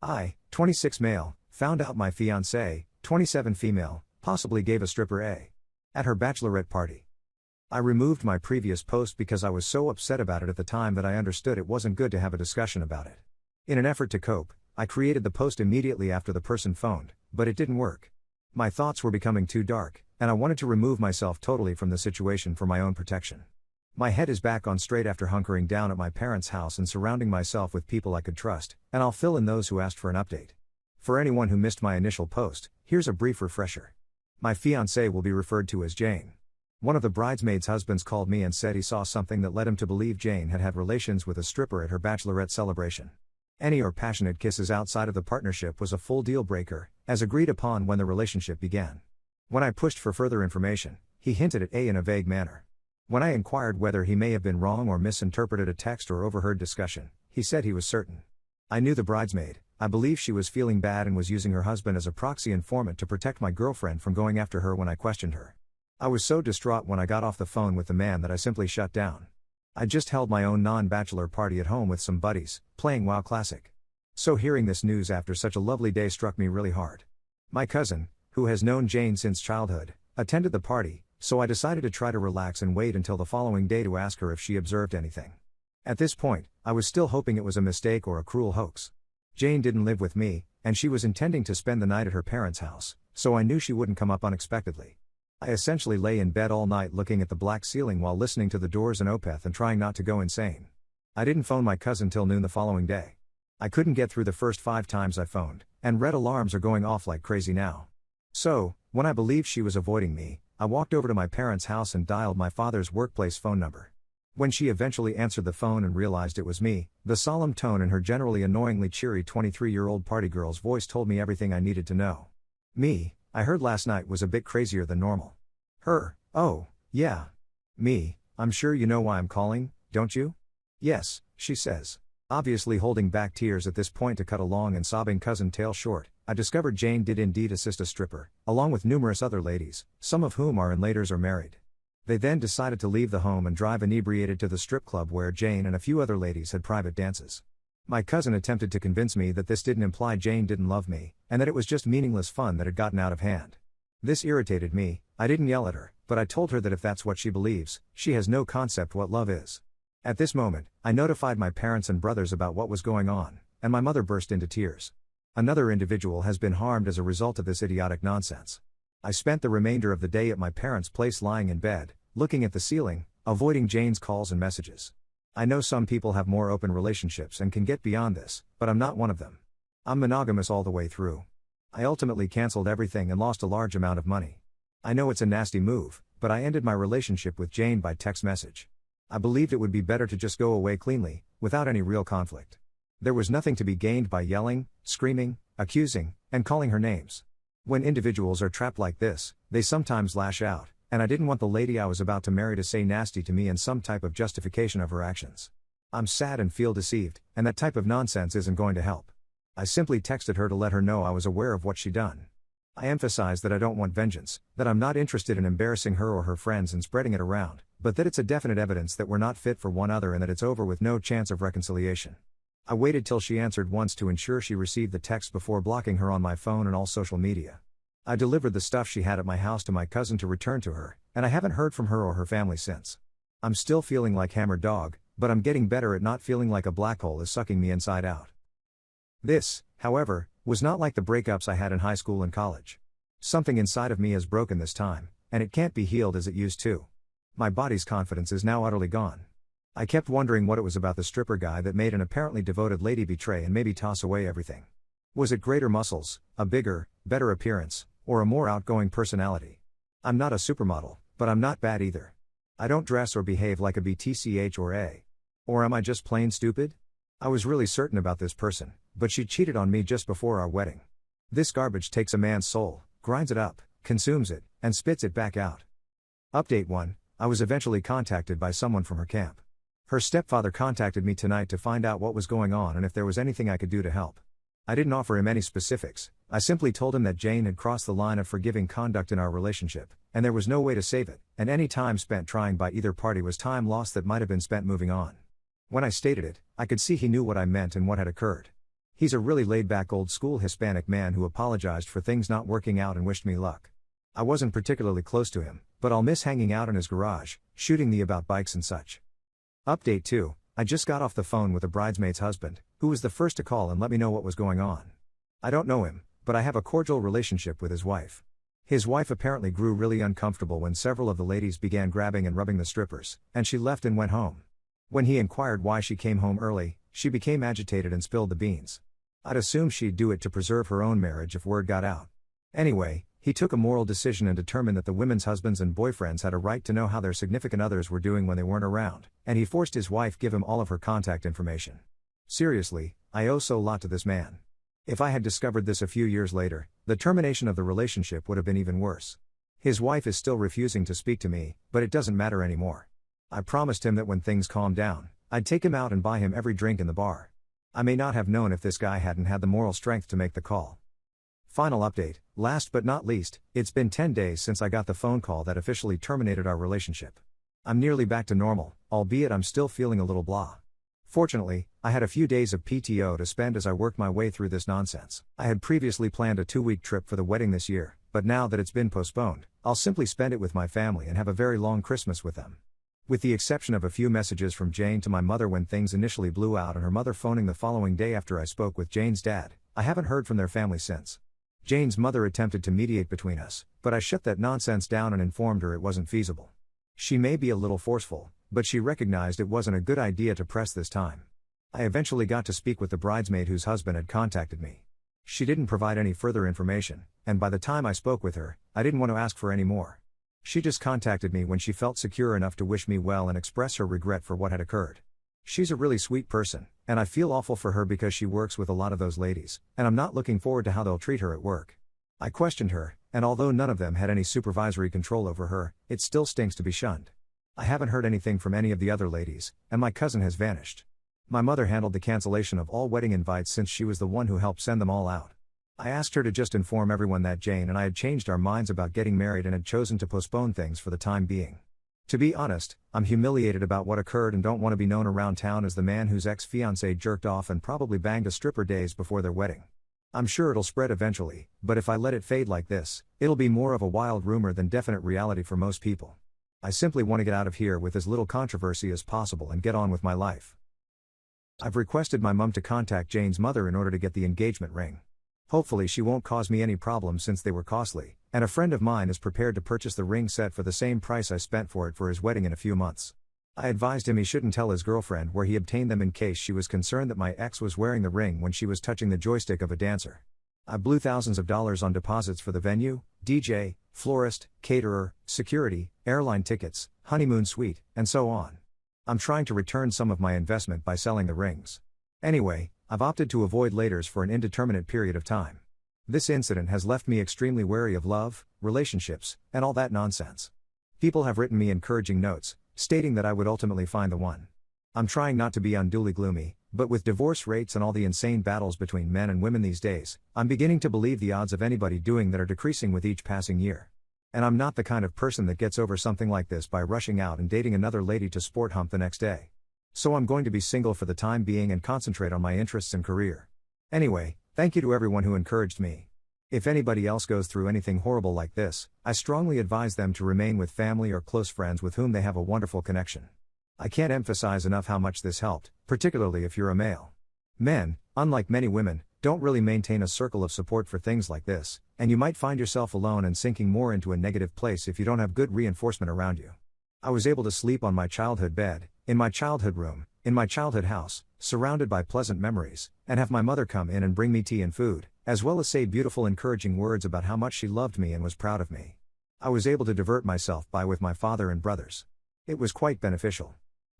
I, 26 male, found out my fiancée, 27 female, possibly gave a stripper a at her bachelorette party. I removed my previous post because I was so upset about it at the time that I understood it wasn't good to have a discussion about it. In an effort to cope, I created the post immediately after the person phoned, but it didn't work. My thoughts were becoming too dark, and I wanted to remove myself totally from the situation for my own protection. My head is back on straight after hunkering down at my parents' house and surrounding myself with people I could trust, and I'll fill in those who asked for an update. For anyone who missed my initial post, here's a brief refresher. My fiancée will be referred to as Jane. One of the bridesmaids' husbands called me and said he saw something that led him to believe Jane had had relations with a stripper at her bachelorette celebration. Any or passionate kisses outside of the partnership was a full deal breaker, as agreed upon when the relationship began. When I pushed for further information, he hinted at A in a vague manner. When I inquired whether he may have been wrong or misinterpreted a text or overheard discussion, he said he was certain. I knew the bridesmaid. I believe she was feeling bad and was using her husband as a proxy informant to protect my girlfriend from going after her when I questioned her. I was so distraught when I got off the phone with the man that I simply shut down. I just held my own non-bachelor party at home with some buddies, playing WoW Classic. So hearing this news after such a lovely day struck me really hard. My cousin, who has known Jane since childhood, attended the party, so I decided to try to relax and wait until the following day to ask her if she observed anything. At this point, I was still hoping it was a mistake or a cruel hoax. Jane didn't live with me, and she was intending to spend the night at her parents' house, so I knew she wouldn't come up unexpectedly. I essentially lay in bed all night looking at the black ceiling while listening to the Doors and Opeth and trying not to go insane. I didn't phone my cousin till noon the following day. I couldn't get through the first 5 times I phoned, and red alarms are going off like crazy now. So, when I believed she was avoiding me, I walked over to my parents' house and dialed my father's workplace phone number. When she eventually answered the phone and realized it was me, the solemn tone in her generally annoyingly cheery 23-year-old party girl's voice told me everything I needed to know. Me, I heard last night was a bit crazier than normal. Her, oh, yeah. Me, I'm sure you know why I'm calling, don't you? Yes, she says. Obviously holding back tears at this point to cut a long and sobbing cousin tale short, I discovered Jane did indeed assist a stripper, along with numerous other ladies, some of whom are in laters or married. They then decided to leave the home and drive inebriated to the strip club where Jane and a few other ladies had private dances. My cousin attempted to convince me that this didn't imply Jane didn't love me, and that it was just meaningless fun that had gotten out of hand. This irritated me. I didn't yell at her, but I told her that if that's what she believes, she has no concept what love is. At this moment, I notified my parents and brothers about what was going on, and my mother burst into tears. Another individual has been harmed as a result of this idiotic nonsense. I spent the remainder of the day at my parents' place lying in bed, looking at the ceiling, avoiding Jane's calls and messages. I know some people have more open relationships and can get beyond this, but I'm not one of them. I'm monogamous all the way through. I ultimately canceled everything and lost a large amount of money. I know it's a nasty move, but I ended my relationship with Jane by text message. I believed it would be better to just go away cleanly, without any real conflict. There was nothing to be gained by yelling, screaming, accusing, and calling her names. When individuals are trapped like this, they sometimes lash out, and I didn't want the lady I was about to marry to say nasty to me in some type of justification of her actions. I'm sad and feel deceived, and that type of nonsense isn't going to help. I simply texted her to let her know I was aware of what she'd done. I emphasized that I don't want vengeance, that I'm not interested in embarrassing her or her friends and spreading it around, but that it's a definite evidence that we're not fit for one another and that it's over with no chance of reconciliation. I waited till she answered once to ensure she received the text before blocking her on my phone and all social media. I delivered the stuff she had at my house to my cousin to return to her, and I haven't heard from her or her family since. I'm still feeling like hammered dog, but I'm getting better at not feeling like a black hole is sucking me inside out. This, however, was not like the breakups I had in high school and college. Something inside of me has broken this time, and it can't be healed as it used to. My body's confidence is now utterly gone. I kept wondering what it was about the stripper guy that made an apparently devoted lady betray and maybe toss away everything. Was it greater muscles, a bigger, better appearance, or a more outgoing personality? I'm not a supermodel, but I'm not bad either. I don't dress or behave like a BTCH or A. Or am I just plain stupid? I was really certain about this person, but she cheated on me just before our wedding. This garbage takes a man's soul, grinds it up, consumes it, and spits it back out. Update 1. I was eventually contacted by someone from her camp. Her stepfather contacted me tonight to find out what was going on and if there was anything I could do to help. I didn't offer him any specifics. I simply told him that Jane had crossed the line of forgiving conduct in our relationship, and there was no way to save it, and any time spent trying by either party was time lost that might have been spent moving on. When I stated it, I could see he knew what I meant and what had occurred. He's a really laid-back old-school Hispanic man who apologized for things not working out and wished me luck. I wasn't particularly close to him, but I'll miss hanging out in his garage, shooting the about bikes and such. Update 2. I just got off the phone with a bridesmaid's husband, who was the first to call and let me know what was going on. I don't know him, but I have a cordial relationship with his wife. His wife apparently grew really uncomfortable when several of the ladies began grabbing and rubbing the strippers, and she left and went home. When he inquired why she came home early, she became agitated and spilled the beans. I'd assume she'd do it to preserve her own marriage if word got out. Anyway, he took a moral decision and determined that the women's husbands and boyfriends had a right to know how their significant others were doing when they weren't around, and he forced his wife give him all of her contact information. Seriously, I owe so lot to this man. If I had discovered this a few years later, the termination of the relationship would have been even worse. His wife is still refusing to speak to me, but it doesn't matter anymore. I promised him that when things calmed down, I'd take him out and buy him every drink in the bar. I may not have known if this guy hadn't had the moral strength to make the call. Final update, last but not least, it's been 10 days since I got the phone call that officially terminated our relationship. I'm nearly back to normal, albeit I'm still feeling a little blah. Fortunately, I had a few days of PTO to spend as I worked my way through this nonsense. I had previously planned a 2-week trip for the wedding this year, but now that it's been postponed, I'll simply spend it with my family and have a very long Christmas with them. With the exception of a few messages from Jane to my mother when things initially blew out and her mother phoning the following day after I spoke with Jane's dad, I haven't heard from their family since. Jane's mother attempted to mediate between us, but I shut that nonsense down and informed her it wasn't feasible. She may be a little forceful, but she recognized it wasn't a good idea to press this time. I eventually got to speak with the bridesmaid whose husband had contacted me. She didn't provide any further information, and by the time I spoke with her, I didn't want to ask for any more. She just contacted me when she felt secure enough to wish me well and express her regret for what had occurred. She's a really sweet person, and I feel awful for her because she works with a lot of those ladies, and I'm not looking forward to how they'll treat her at work. I questioned her, and although none of them had any supervisory control over her, it still stinks to be shunned. I haven't heard anything from any of the other ladies, and my cousin has vanished. My mother handled the cancellation of all wedding invites since she was the one who helped send them all out. I asked her to just inform everyone that Jane and I had changed our minds about getting married and had chosen to postpone things for the time being. To be honest, I'm humiliated about what occurred and don't want to be known around town as the man whose ex-fiancée jerked off and probably banged a stripper days before their wedding. I'm sure it'll spread eventually, but if I let it fade like this, it'll be more of a wild rumor than definite reality for most people. I simply want to get out of here with as little controversy as possible and get on with my life. I've requested my mum to contact Jane's mother in order to get the engagement ring. Hopefully she won't cause me any problems since they were costly, and a friend of mine is prepared to purchase the ring set for the same price I spent for it for his wedding in a few months. I advised him he shouldn't tell his girlfriend where he obtained them in case she was concerned that my ex was wearing the ring when she was touching the joystick of a dancer. I blew thousands of dollars on deposits for the venue, DJ, florist, caterer, security, airline tickets, honeymoon suite, and so on. I'm trying to return some of my investment by selling the rings. Anyway, I've opted to avoid laters for an indeterminate period of time. This incident has left me extremely wary of love, relationships, and all that nonsense. People have written me encouraging notes, stating that I would ultimately find the one. I'm trying not to be unduly gloomy, but with divorce rates and all the insane battles between men and women these days, I'm beginning to believe the odds of anybody doing that are decreasing with each passing year. And I'm not the kind of person that gets over something like this by rushing out and dating another lady to sport hump the next day. So I'm going to be single for the time being and concentrate on my interests and career. Anyway, thank you to everyone who encouraged me. If anybody else goes through anything horrible like this, I strongly advise them to remain with family or close friends with whom they have a wonderful connection. I can't emphasize enough how much this helped, particularly if you're a male. Men, unlike many women, don't really maintain a circle of support for things like this, and you might find yourself alone and sinking more into a negative place if you don't have good reinforcement around you. I was able to sleep on my childhood bed, in my childhood room, in my childhood house, surrounded by pleasant memories, and have my mother come in and bring me tea and food, as well as say beautiful encouraging words about how much she loved me and was proud of me. I was able to divert myself by with my father and brothers. It was quite beneficial.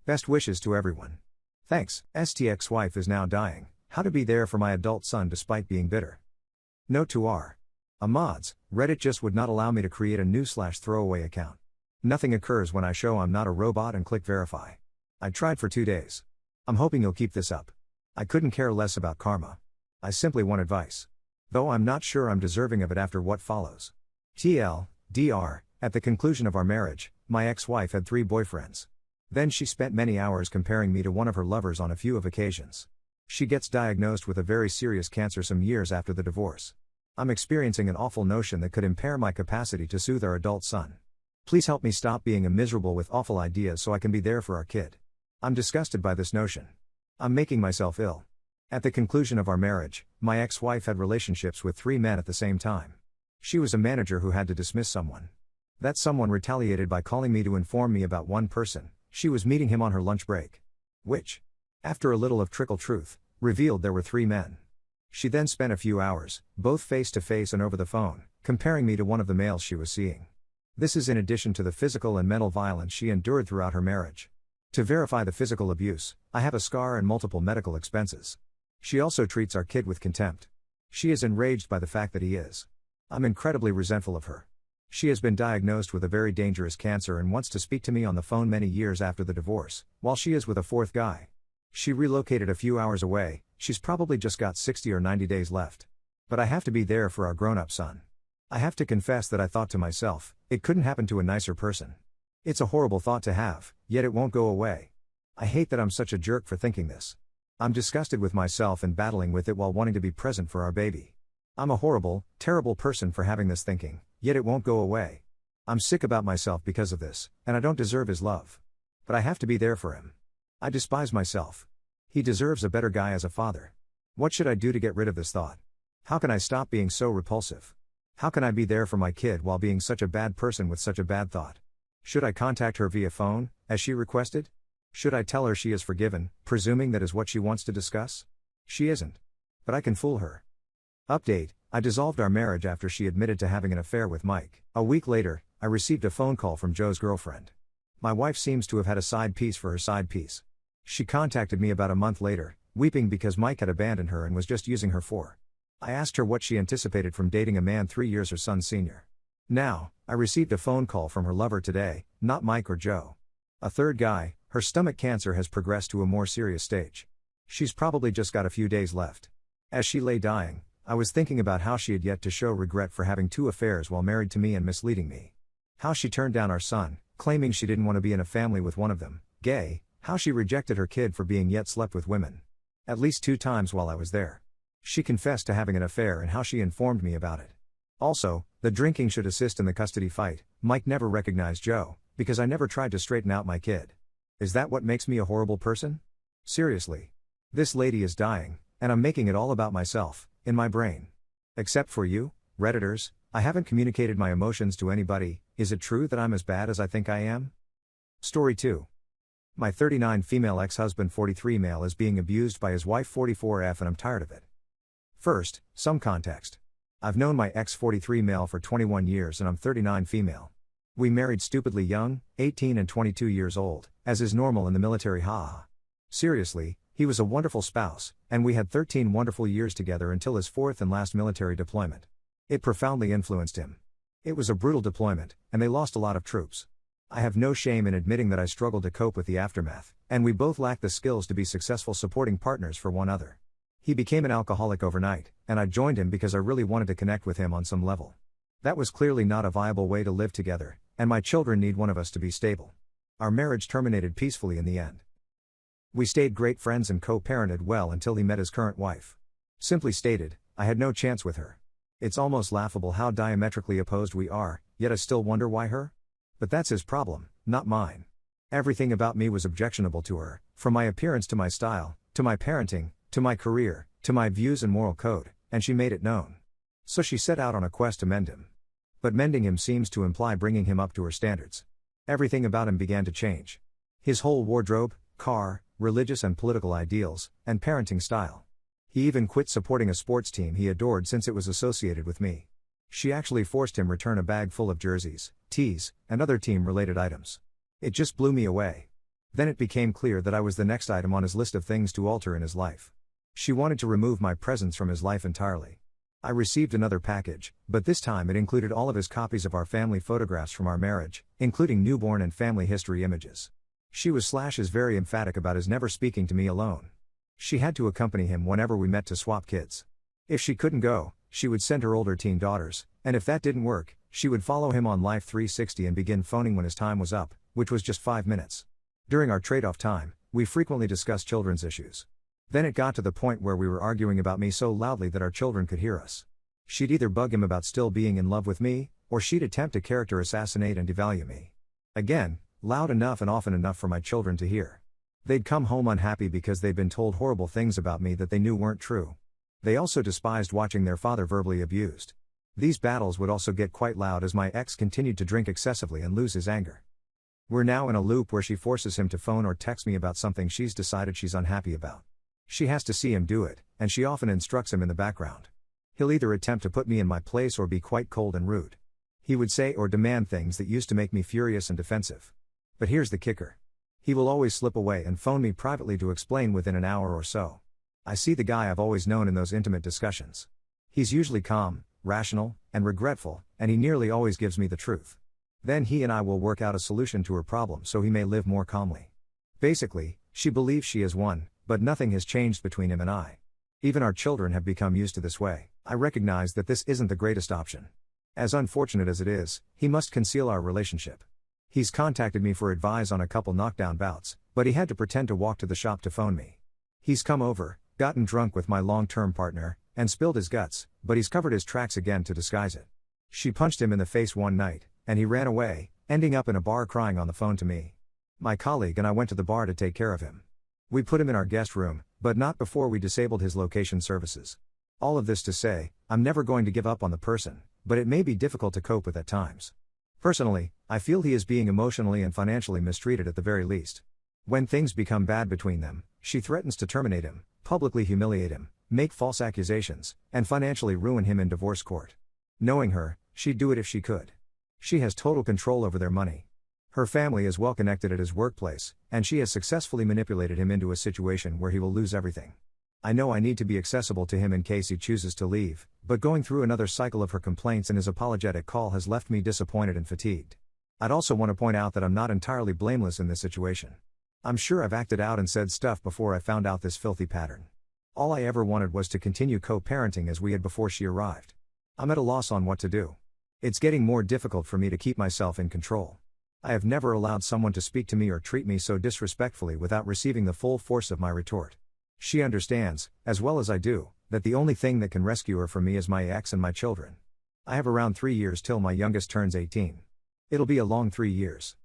Best wishes to everyone. Thanks. Exwife is now dying. How to be there for my adult son despite being bitter. Note to R. Mods, Reddit just would not allow me to create a new/throwaway account. Nothing occurs when I show I'm not a robot and click verify. I tried for 2 days. I'm hoping you'll keep this up. I couldn't care less about karma. I simply want advice. Though I'm not sure I'm deserving of it after what follows. TL.DR. At the conclusion of our marriage, my ex-wife had 3 boyfriends. Then she spent many hours comparing me to one of her lovers on a few of occasions. She gets diagnosed with a very serious cancer some years after the divorce. I'm experiencing an awful notion that could impair my capacity to soothe our adult son. Please help me stop being a miserable with awful ideas so I can be there for our kid. I'm disgusted by this notion. I'm making myself ill. At the conclusion of our marriage, my ex-wife had relationships with 3 men at the same time. She was a manager who had to dismiss someone. That someone retaliated by calling me to inform me about one person. She was meeting him on her lunch break. Which, after a little of trickle truth, revealed there were 3 men. She then spent a few hours, both face to face and over the phone, comparing me to one of the males she was seeing. This is in addition to the physical and mental violence she endured throughout her marriage. To verify the physical abuse, I have a scar and multiple medical expenses. She also treats our kid with contempt. She is enraged by the fact that he is. I'm incredibly resentful of her. She has been diagnosed with a very dangerous cancer and wants to speak to me on the phone many years after the divorce, while she is with a 4th guy. She relocated a few hours away. She's probably just got 60 or 90 days left. But I have to be there for our grown-up son. I have to confess that I thought to myself, it couldn't happen to a nicer person. It's a horrible thought to have, yet it won't go away. I hate that I'm such a jerk for thinking this. I'm disgusted with myself and battling with it while wanting to be present for our baby. I'm a horrible, terrible person for having this thinking, yet it won't go away. I'm sick about myself because of this, and I don't deserve his love. But I have to be there for him. I despise myself. He deserves a better guy as a father. What should I do to get rid of this thought? How can I stop being so repulsive? How can I be there for my kid while being such a bad person with such a bad thought? Should I contact her via phone, as she requested? Should I tell her she is forgiven, presuming that is what she wants to discuss? She isn't. But I can fool her. Update: I dissolved our marriage after she admitted to having an affair with Mike. A week later, I received a phone call from Joe's girlfriend. My wife seems to have had a side piece for her side piece. She contacted me about a month later, weeping because Mike had abandoned her and was just using her for. I asked her what she anticipated from dating a man 3 years her son's senior. Now, I received a phone call from her lover today, not Mike or Joe. A 3rd guy. Her stomach cancer has progressed to a more serious stage. She's probably just got a few days left. As she lay dying, I was thinking about how she had yet to show regret for having 2 affairs while married to me and misleading me. How she turned down our son, claiming she didn't want to be in a family with one of them, gay. How she rejected her kid for being yet slept with women. At least 2 times while I was there. She confessed to having an affair and how she informed me about it. Also, the drinking should assist in the custody fight. Mike never recognized Joe, because I never tried to straighten out my kid. Is that what makes me a horrible person? Seriously. This lady is dying, and I'm making it all about myself, in my brain. Except for you, Redditors, I haven't communicated my emotions to anybody. Is it true that I'm as bad as I think I am? Story 2. My 39 female ex-husband 43 male is being abused by his wife 44F and I'm tired of it. First, some context. I've known my ex 43 male for 21 years and I'm 39 female. We married stupidly young, 18 and 22 years old, as is normal in the military haha. Seriously, he was a wonderful spouse, and we had 13 wonderful years together until his 4th and last military deployment. It profoundly influenced him. It was a brutal deployment, and they lost a lot of troops. I have no shame in admitting that I struggled to cope with the aftermath, and we both lacked the skills to be successful supporting partners for one another. He became an alcoholic overnight, and I joined him because I really wanted to connect with him on some level. That was clearly not a viable way to live together, and my children need one of us to be stable. Our marriage terminated peacefully in the end. We stayed great friends and co-parented well until he met his current wife. Simply stated, I had no chance with her. It's almost laughable how diametrically opposed we are, yet I still wonder why her? But that's his problem, not mine. Everything about me was objectionable to her, from my appearance to my style, to my parenting, to my career, to my views and moral code, and she made it known. So she set out on a quest to mend him. But mending him seems to imply bringing him up to her standards. Everything about him began to change. His whole wardrobe, car, religious and political ideals, and parenting style. He even quit supporting a sports team he adored since it was associated with me. She actually forced him return a bag full of jerseys, tees, and other team-related items. It just blew me away. Then it became clear that I was the next item on his list of things to alter in his life. She wanted to remove my presence from his life entirely. I received another package, but this time it included all of his copies of our family photographs from our marriage, including newborn and family history images. She was / is very emphatic about his never speaking to me alone. She had to accompany him whenever we met to swap kids. If she couldn't go, she would send her older teen daughters, and if that didn't work, she would follow him on Life 360 and begin phoning when his time was up, which was just 5 minutes. During our trade-off time, we frequently discussed children's issues. Then it got to the point where we were arguing about me so loudly that our children could hear us. She'd either bug him about still being in love with me, or she'd attempt to character assassinate and devalue me. Again, loud enough and often enough for my children to hear. They'd come home unhappy because they'd been told horrible things about me that they knew weren't true. They also despised watching their father verbally abused. These battles would also get quite loud as my ex continued to drink excessively and lose his anger. We're now in a loop where she forces him to phone or text me about something she's decided she's unhappy about. She has to see him do it, and she often instructs him in the background. He'll either attempt to put me in my place or be quite cold and rude. He would say or demand things that used to make me furious and defensive. But here's the kicker. He will always slip away and phone me privately to explain within an hour or so. I see the guy I've always known in those intimate discussions. He's usually calm, rational, and regretful, and he nearly always gives me the truth. Then he and I will work out a solution to her problem so he may live more calmly. Basically, she believes she has won, but nothing has changed between him and I. Even our children have become used to this way. I recognize that this isn't the greatest option. As unfortunate as it is, he must conceal our relationship. He's contacted me for advice on a couple knockdown bouts, but he had to pretend to walk to the shop to phone me. He's come over, gotten drunk with my long-term partner, and spilled his guts, but he's covered his tracks again to disguise it. She punched him in the face one night, and he ran away, ending up in a bar crying on the phone to me. My colleague and I went to the bar to take care of him. We put him in our guest room, but not before we disabled his location services. All of this to say, I'm never going to give up on the person, but it may be difficult to cope with at times. Personally, I feel he is being emotionally and financially mistreated at the very least. When things become bad between them, she threatens to terminate him, publicly humiliate him, make false accusations, and financially ruin him in divorce court. Knowing her, she'd do it if she could. She has total control over their money. Her family is well connected at his workplace, and she has successfully manipulated him into a situation where he will lose everything. I know I need to be accessible to him in case he chooses to leave, but going through another cycle of her complaints and his apologetic call has left me disappointed and fatigued. I'd also want to point out that I'm not entirely blameless in this situation. I'm sure I've acted out and said stuff before I found out this filthy pattern. All I ever wanted was to continue co-parenting as we had before she arrived. I'm at a loss on what to do. It's getting more difficult for me to keep myself in control. I have never allowed someone to speak to me or treat me so disrespectfully without receiving the full force of my retort. She understands, as well as I do, that the only thing that can rescue her from me is my ex and my children. I have around 3 years till my youngest turns 18. It'll be a long 3 years.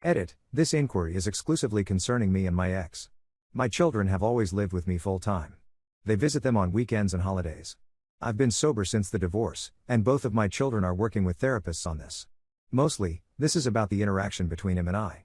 Edit: this inquiry is exclusively concerning me and my ex. My children have always lived with me full-time. They visit them on weekends and holidays. I've been sober since the divorce, and both of my children are working with therapists on this. Mostly, this is about the interaction between him and I.